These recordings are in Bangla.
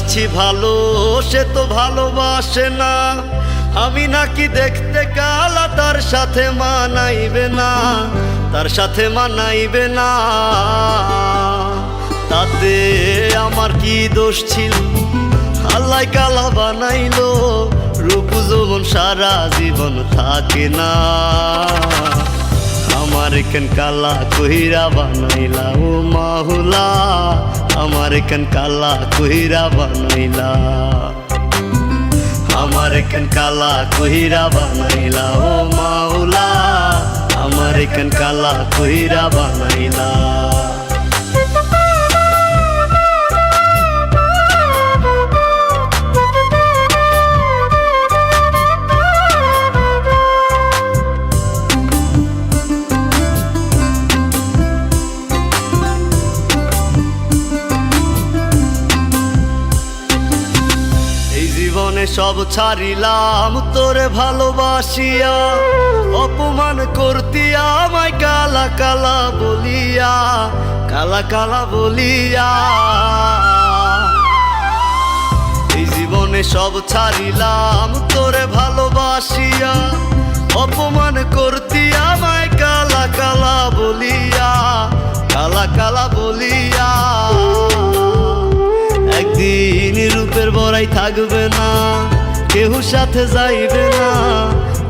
বাসছি ভালো, সে তো ভালোবাসে না। আমি নাকি দেখতে কালা, তার সাথে মানাইবে না, তার সাথে মানাইবে না। তাতে আমার কি দোষ ছিল? আল্লাহ কালা বানাইলো, রূপ যৌবন সারা জীবন থাকে না। আমার কেন কালা কইরা বানাইলা ও মাহুলা, আমার কেন কালা কইরা বানাইলা, আমার কেন কালা কইরা বানাইলা ও মাওলা, আমার কেন কালা কইরা বানাইলা। জীবনে সব ছাড়িলাম তোরে ভালোবাসিয়া, অপমান করতি আমায় কালা কালা বলিয়া, কালা কালা বলিয়া। এই জীবনে সব ছাড়িলাম তোরে ভালোবাসিয়া, অপমান করতি আমায় কালা কালা বলিয়া, কালা কালা বলিয়া। একদিন রূপের বড়াই থাকবে না, কেউ সাথে যাইবে না,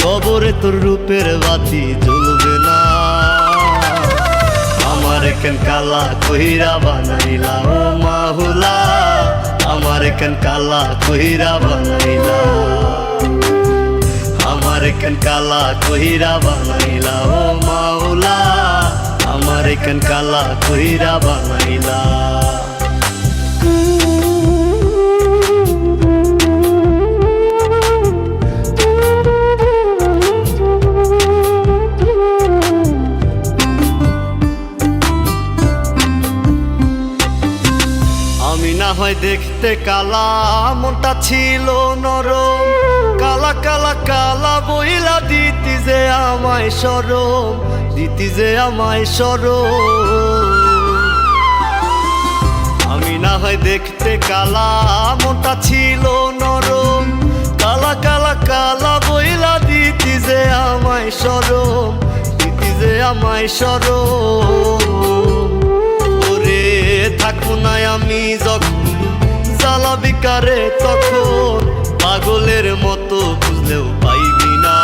কবরে তোর রূপের বাতি জ্বলবে না। আমার কেন কালা কইরা বানাইলা ও মাহুলা, আমার কেন কালা কইরা বানাইলা, আমার কেন কালা কইরা বানাইলা ও মাওলা, আমার কেন কালা কইরা বানাইলা। আমি না হয় দেখতে কালা, মনটা ছিল নরম, কালা কালা কালা বইলা দিতি যে আমায় শরম, দিতি যে আমায় শরম। আমি না হয় দেখতে কালা, মনটা ছিল নরম, কালা কালা কালা বইলা দিতি যে আমায় শরম, দিতি যে আমায় শরম। ওরে থাকবো না আমি যখন জ্বালা বিকারে, তখন পাগলের মতো বুঝলেও পাইবি না।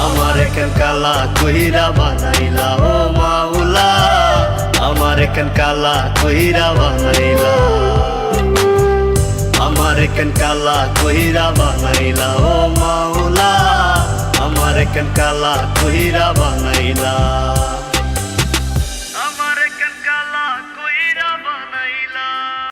আমার কেন কালা কইরা বানাইলা ও মাওলা, আমার কেন কালা কইরা বানাইলা, আমার কেন কালা কইরা বানাইলা ও মাওলা, আমার কেন কালা কইরা বানাইলা।